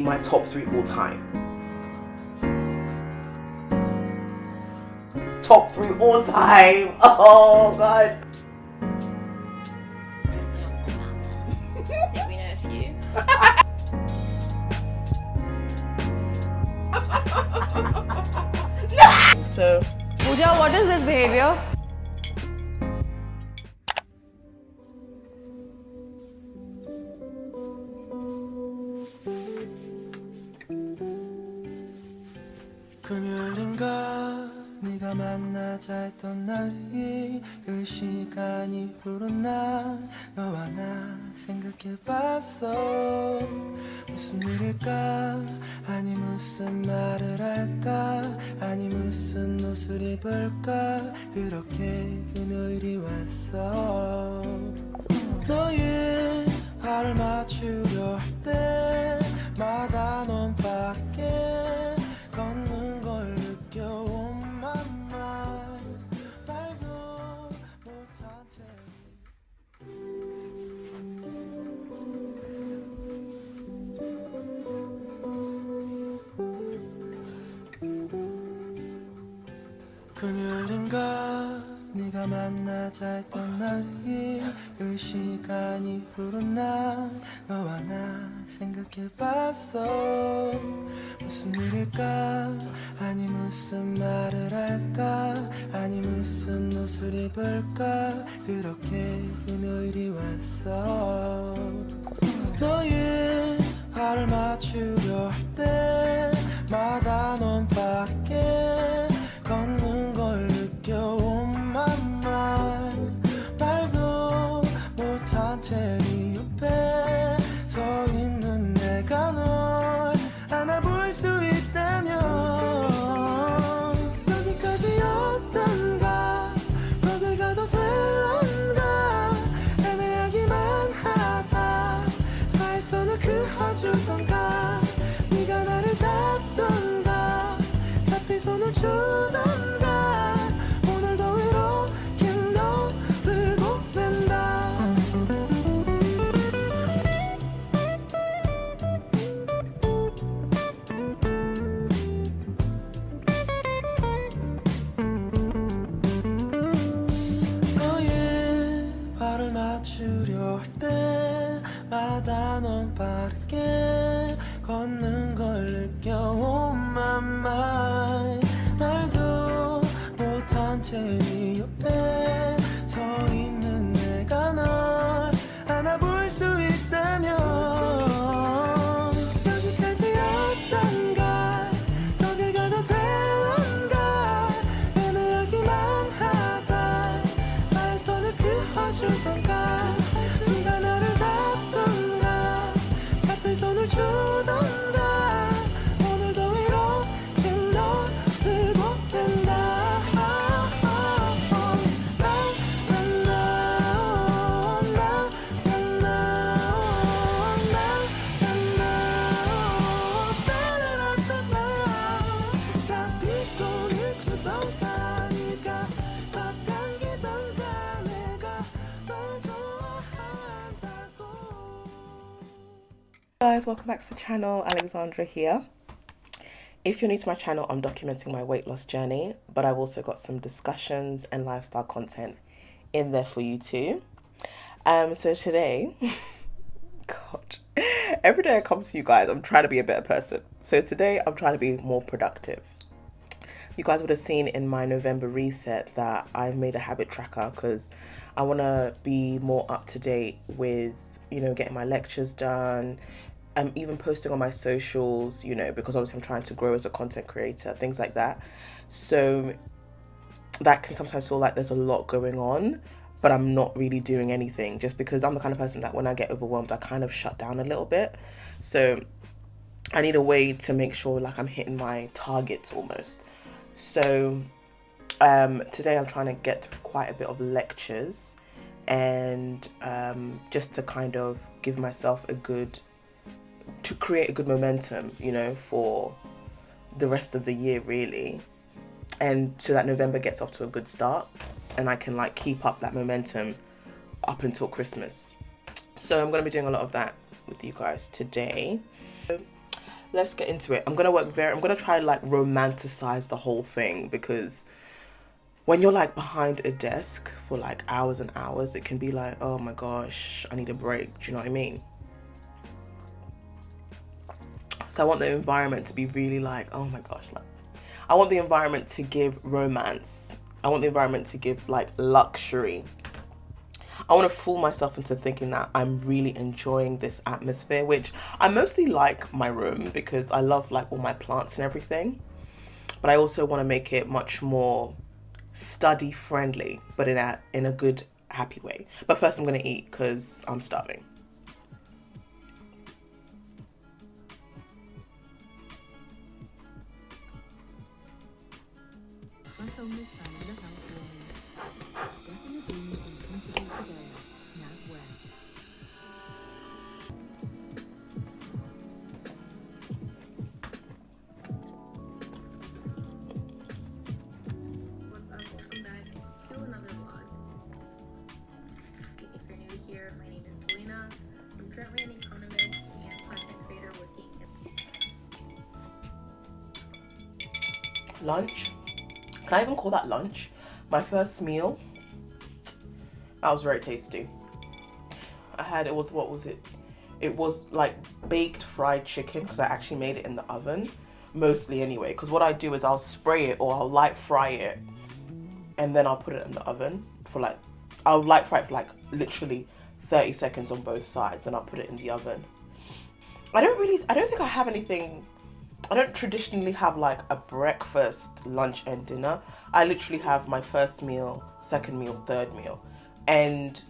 My top 3 all time. Top 3 all time. Oh god. I think we know a few. So, Pooja, what is this behavior? 금요일인가 네가 만나자 했던 날이 그 시간이 흐른 날 너와 나 생각해봤어. 무슨 일일까 아니 무슨 말을 할까 아니 무슨 옷을 입을까 그렇게 금요일이 왔어. 너의 발을 맞추려 할 때마다 넌 밖에 걷는 걸 느껴 맘마 말도 못한 채 금요일인가 네가 만나자 했던 날이 그 시간이 흐른 날 너와 나 생각해봤어. 무슨 일일까 아니 무슨 말을 할까 아니 무슨 옷을 입을까 그렇게 금요일이 왔어. 너의 발을 맞추려 할 때마다 넌 밖에 걷는 걸 느껴 맘마 말도 못한 채 네 옆에 서 있는 내가 널 안아볼 수 있다면 여기까지였던가 거길 가도 될런가 애매하기만 하다 나의 손을 그어주던가 네가 나를 잡던가 잡힌 손을 주던가 오늘도 이렇게 너를 보낸다. 너의 발을 맞추려 할 때마다 넌 빠르게 걷는 걸 느껴 맘마 말도 못한 채 네 옆에 서 있는 내가 널 안아볼 수 있다면 여기까지였던가 거길 가도 될런가 애매하기만 하다 나의 손을 그어주던가 네가 나를 잡던가 잡힌 손을 주던가 오늘도 이렇게 너를 보낸다. 잡힌 손을 주던가 네가 막 당기던가 내가 널 좋아한다고. guys, welcome back to the channel. Alexandra here. If you're new to my channel, I'm documenting my weight loss journey, but I've also got some discussions and lifestyle content in there for you too. So today, God, every day I come to you guys, I'm trying to be a better person. So today, I'm trying to be more productive. You guys would have seen in my November reset that I've made a habit tracker because I want to be more up to date with, you know, getting my lectures done. Even posting on my socials, you know, because obviously I'm trying to grow as a content creator, things like that. So that can sometimes feel like there's a lot going on, but I'm not really doing anything just because I'm the kind of person that when I get overwhelmed, I kind of shut down a little bit. So I need a way to make sure like I'm hitting my targets almost. So today I'm trying to get through quite a bit of lectures and just to kind of give myself to create a good momentum, you know, for the rest of the year really, and so that November gets off to a good start and I can like keep up that momentum up until Christmas. So I'm going to be doing a lot of that with you guys today. let's get into it. I'm gonna try to like romanticize the whole thing, because when you're like behind a desk for like hours and hours, it can be like, oh my gosh, I need a break. Do you know what I mean? So I want the environment to be really like, oh my gosh, like I want the environment to give romance. I want the environment to give like luxury. I want to fool myself into thinking that I'm really enjoying this atmosphere, which I mostly like my room because I love like all my plants and everything. But I also want to make it much more study friendly, but in a good, happy way. But first I'm going to eat because I'm starving. What's up? Welcome back to another vlog. If you're new here, my name is Selena. I'm currently an economist and content creator working in Lunch? Can I even call that lunch? My first meal. That was very tasty. What was it? It was like baked fried chicken, because I actually made it in the oven. Mostly anyway, because what I do is I'll spray it or I'll light fry it and then I'll put it in the oven for like, I'll light fry it for like literally 30 seconds on both sides, then I'll put it in the oven. I don't think I have anything. I don't traditionally have like a breakfast, lunch and dinner. I literally have my first meal, second meal, third meal, and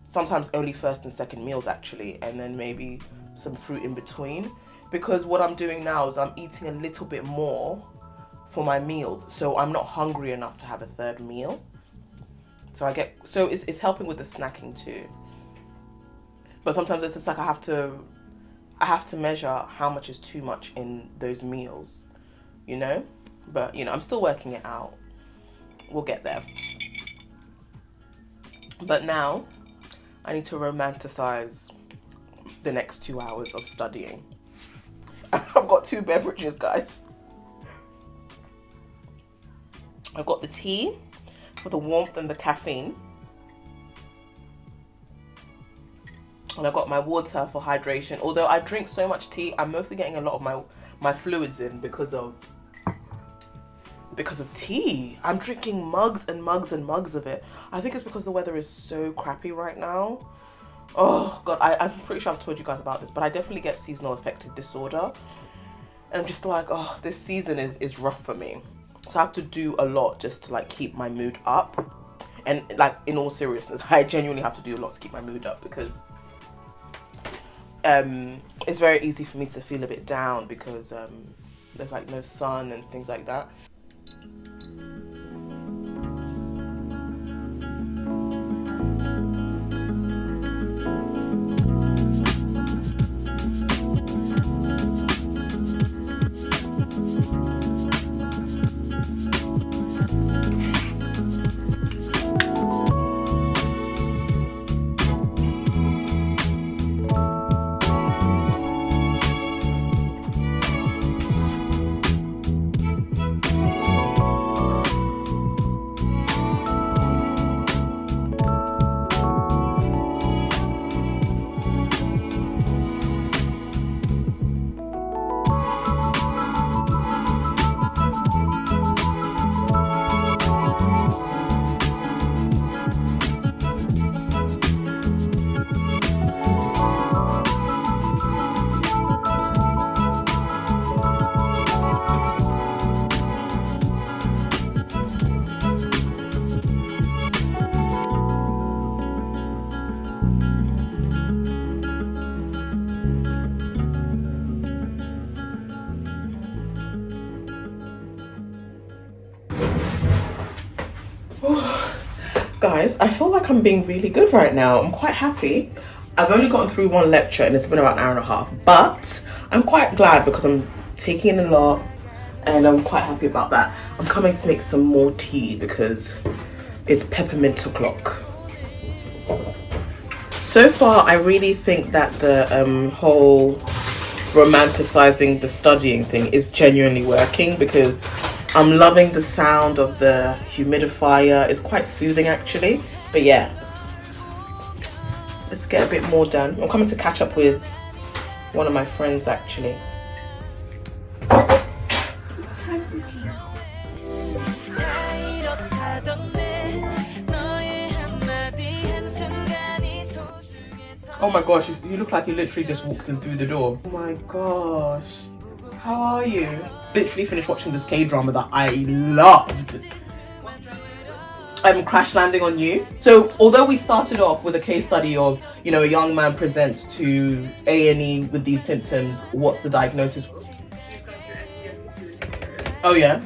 sometimes only first and second meals actually, and then maybe some fruit in between, because what I'm doing now is I'm eating a little bit more for my meals, so I'm not hungry enough to have a third meal. So it's helping with the snacking too. But sometimes it's just like I have to measure how much is too much in those meals, you know? But, you know, I'm still working it out. We'll get there. But now, I need to romanticize the next 2 hours of studying. I've got 2 beverages, guys. I've got the tea for the warmth and the caffeine. And I've got my water for hydration. Although I drink so much tea, I'm mostly getting a lot of my fluids in because of tea. I'm drinking mugs and mugs and mugs of it. I think it's because the weather is so crappy right now. Oh God, I'm pretty sure I've told you guys about this, but I definitely get seasonal affective disorder. And I'm just like, oh, this season is rough for me. So I have to do a lot just to like keep my mood up. And like, in all seriousness, I genuinely have to do a lot to keep my mood up, because it's very easy for me to feel a bit down because there's like no sun and things like that. Guys, I feel like I'm being really good right now. I'm quite happy. I've only gotten through 1 lecture and it's been about an hour and a half, but I'm quite glad because I'm taking in a lot and I'm quite happy about that. I'm coming to make some more tea because it's peppermint o'clock. So far, I really think that the whole romanticizing the studying thing is genuinely working, because I'm loving the sound of the humidifier. It's quite soothing actually. But yeah, let's get a bit more done. I'm coming to catch up with one of my friends actually. Oh my gosh, you look like you literally just walked in through the door. Oh my gosh. How are you? Literally finished watching this K-drama that I loved. Crash Landing on You. So although we started off with a case study of, you know, a young man presents to A&E with these symptoms, what's the diagnosis? Oh yeah.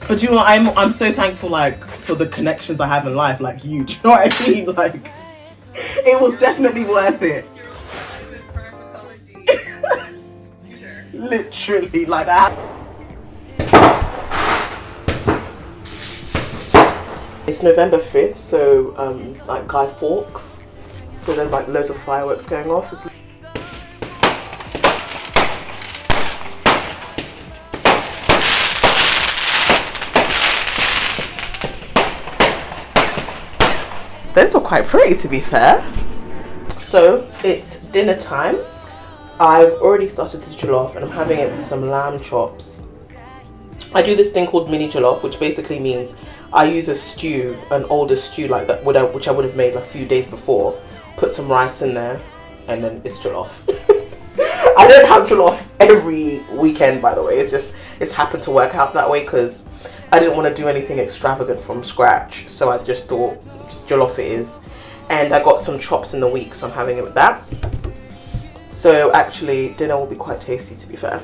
But you know, I'm so thankful, like, for the connections I have in life, like you. Do you know what I mean? Like, it was definitely worth it. Literally, like that. It's November 5th, so like Guy Fawkes. So there's like loads of fireworks going off. Those are quite pretty, to be fair. So it's dinner time. I've already started the jollof and I'm having it with some lamb chops. I do this thing called mini jollof, which basically means I use a stew, an older stew like that, which I would have made a few days before, put some rice in there, and then it's jollof. I don't have jollof every weekend, by the way. It's happened to work out that way because I didn't want to do anything extravagant from scratch, so I just thought just jollof it is. And I got some chops in the week, so I'm having it with that. So actually dinner will be quite tasty, to be fair.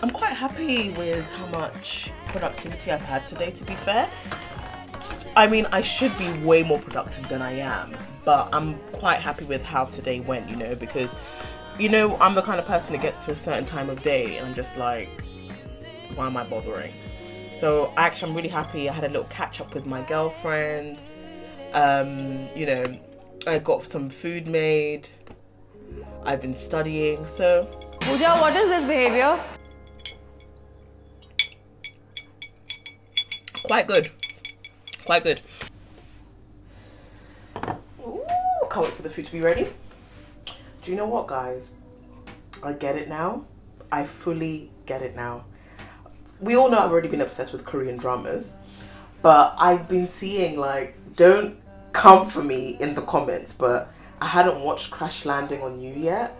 I'm quite happy with how much productivity I've had today, to be fair. I mean, I should be way more productive than I am, but I'm quite happy with how today went, you know, because, you know, I'm the kind of person that gets to a certain time of day and I'm just like, why am I bothering? So actually I'm really happy. I had a little catch up with my girlfriend. You know, I got some food made. I've been studying, so... Pooja, what is this behavior? Quite good. Quite good. Ooh, can't wait for the food to be ready. Do you know what, guys? I get it now. I fully get it now. We all know I've already been obsessed with Korean dramas, but I've been seeing, like, don't come for me in the comments, but I hadn't watched Crash Landing on You yet.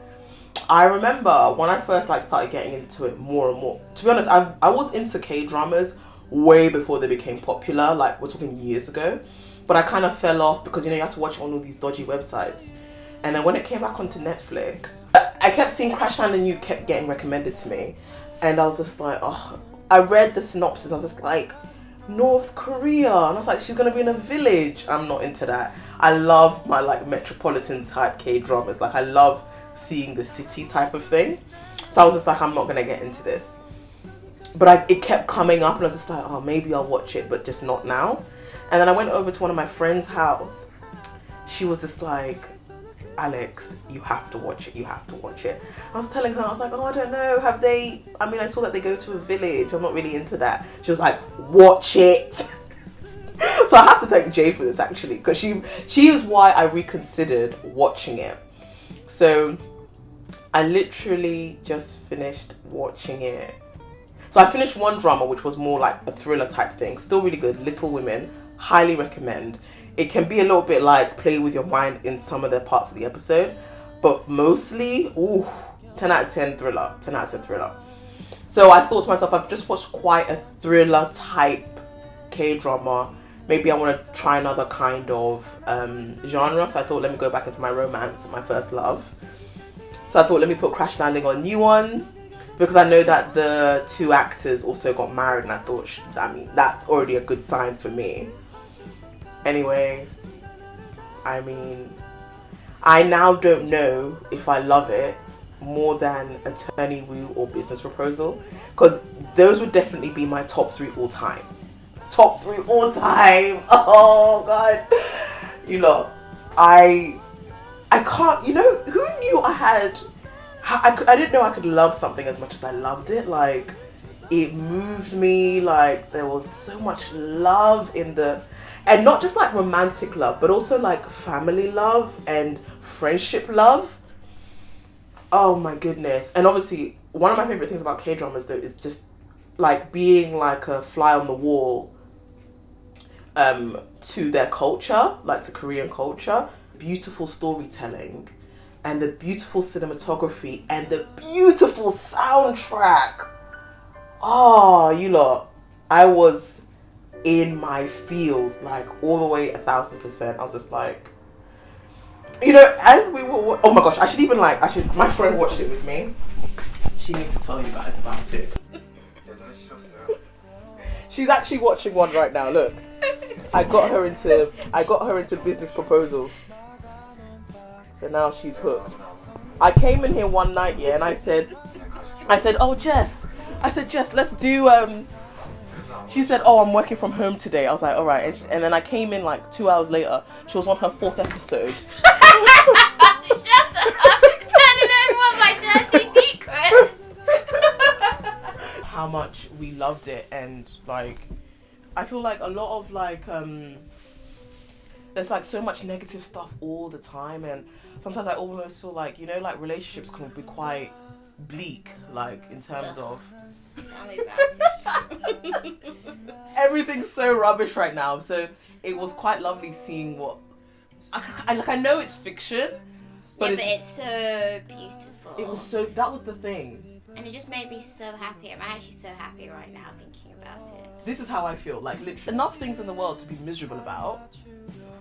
I remember when I first started getting into it more and more. To be honest, I was into K-dramas way before they became popular, like we're talking years ago, but I kind of fell off because, you know, you have to watch on all these dodgy websites. And then when it came back onto Netflix, I kept seeing Crash Landing on You kept getting recommended to me, and I was just like, oh, I read the synopsis, I was just like, North Korea, and I was like, she's gonna be in a village. I'm not into that. I love my like metropolitan type K-dramas, like I love seeing the city type of thing. So I was just like, I'm not gonna get into this. But it kept coming up and I was just like, oh, maybe I'll watch it, but just not now. And then I went over to one of my friend's house. She was just like, Alex, you have to watch it, you have to watch it. I was telling her, I was like, oh, I don't know, have they, I mean, I saw that they go to a village, I'm not really into that. She was like, watch it. So I have to thank Jay for this actually, because she is why I reconsidered watching it. So I literally just finished watching it. So I finished one drama which was more like a thriller type thing, still really good, Little Women, highly recommend. It can be a little bit like play with your mind in some of the parts of the episode, but mostly, ooh, 10 out of 10 thriller, 10 out of 10 thriller. So I thought to myself, I've just watched quite a thriller type K-drama, maybe I want to try another kind of genre. So I thought, let me go back into my romance, my first love. So I thought, let me put Crash Landing on New One, because I know that the two actors also got married, and I thought, I mean, that's already a good sign for me. Anyway, I mean, I now don't know if I love it more than Attorney Woo or Business Proposal, because those would definitely be my top 3 all time. Top 3 all time. Oh god, you know, I can't. You know, who knew I didn't know I could love something as much as I loved it. Like, it moved me. Like, there was so much love in the. And not just like romantic love, but also like family love and friendship love. Oh my goodness. And obviously, one of my favorite things about K-dramas though is just like being like a fly on the wall to their culture, like to Korean culture. Beautiful storytelling and the beautiful cinematography and the beautiful soundtrack. Oh, you lot. I was in my feels, like all the way 1000%. I was just like, you know, as we were, oh my gosh, my friend watched it with me. She needs to tell you guys about it. She's actually watching one right now. Look, I got her into Business Proposal, so now she's hooked. I came in here one night, yeah, and I said, oh Jess, let's do She said, oh, I'm working from home today. I was like, all right. And then I came in like 2 hours later. She was on her 4th episode. I'm telling everyone my dirty secrets. How much we loved it. And like, I feel like a lot of like, there's like so much negative stuff all the time. And sometimes I almost feel like, you know, like relationships can be quite bleak, like in terms of. Tell me about it. Everything's so rubbish right now, so it was quite lovely seeing what I know it's fiction, but it's so beautiful. It was so, that was the thing, and it just made me so happy. I'm actually so happy right now thinking about it. This is how I feel, like literally enough things in the world to be miserable about,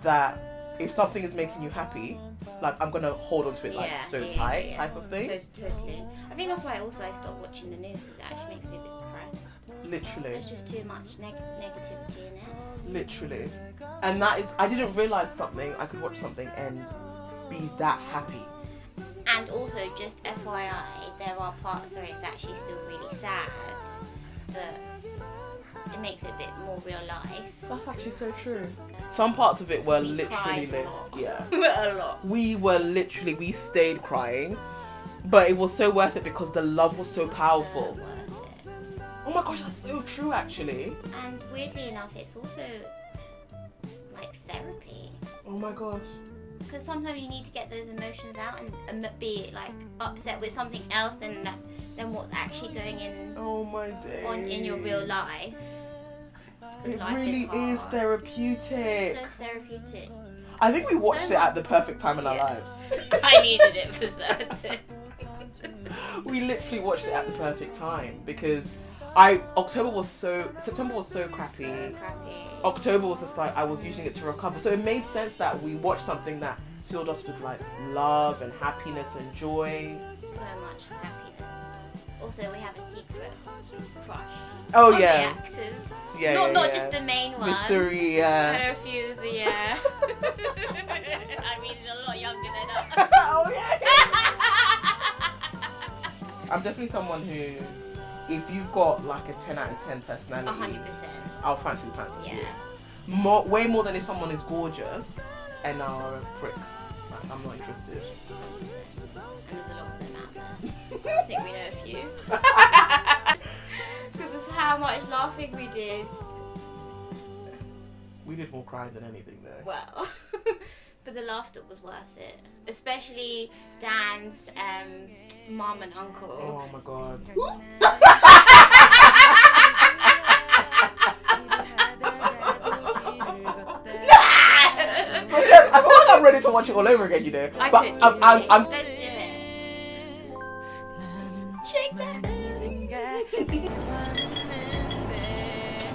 that if something is making you happy, like I'm gonna hold on to it tight type of thing. Totally. I think that's why I stopped watching the news, because it actually makes me a bit depressed. Literally. There's just too much negativity in it. Literally. And that is, I didn't realise I could watch something and be that happy. And also, just FYI, there are parts where it's actually still really sad, but it makes it a bit more real life. That's actually so true. Some parts of it were We literally cried a lot. yeah. A lot. We stayed crying, but it was so worth it because the love was so powerful. So worth it. Oh my gosh, that's so true actually. And weirdly enough, it's also like therapy. Oh my gosh. Because sometimes you need to get those emotions out and be like upset with something else than what's actually going in. Oh my days. In your real life. It really is therapeutic. So therapeutic. I think we watched it at the perfect time in our lives. I needed it for certain. We literally watched it at the perfect time because September was so crappy. So crappy. October was just like I was using it to recover. So it made sense that we watched something that filled us with like love and happiness and joy. So much happiness. Also, we have a secret crush. Oh on yeah. The actors. Yeah. Not just the main one. Mystery. Yeah. And a few of the. I mean, he's a lot younger than us. Oh yeah. I'm definitely someone who, if you've got like a 10 out of 10 personality, 100%. I'll fancy the pants. Yeah. Way more than if someone is gorgeous and are a prick. Like, I'm not interested. And there's a lot of them out there. I think we know a few. Because of how much laughing we did. We did more crying than anything though. Well, but the laughter was worth it. Especially Dan's mum and uncle. Oh my god. I feel like I'm ready to watch it all over again, you know. I'm let's do it. Shake that.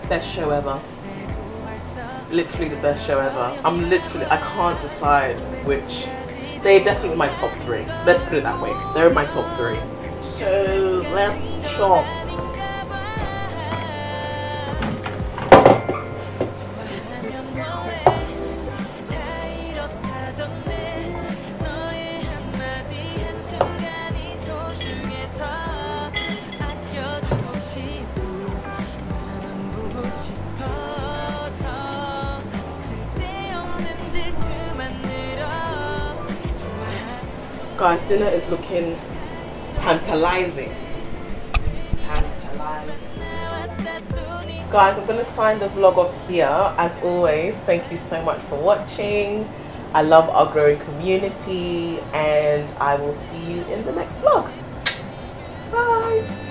Best show ever. literally the best show ever. I can't decide which. They're definitely my top 3. Let's put it that way. They're my top 3. So let's chop. Guys, dinner is looking tantalizing. Guys, I'm going to sign the vlog off here. As always, thank you so much for watching. I love our growing community, and I will see you in the next vlog. Bye.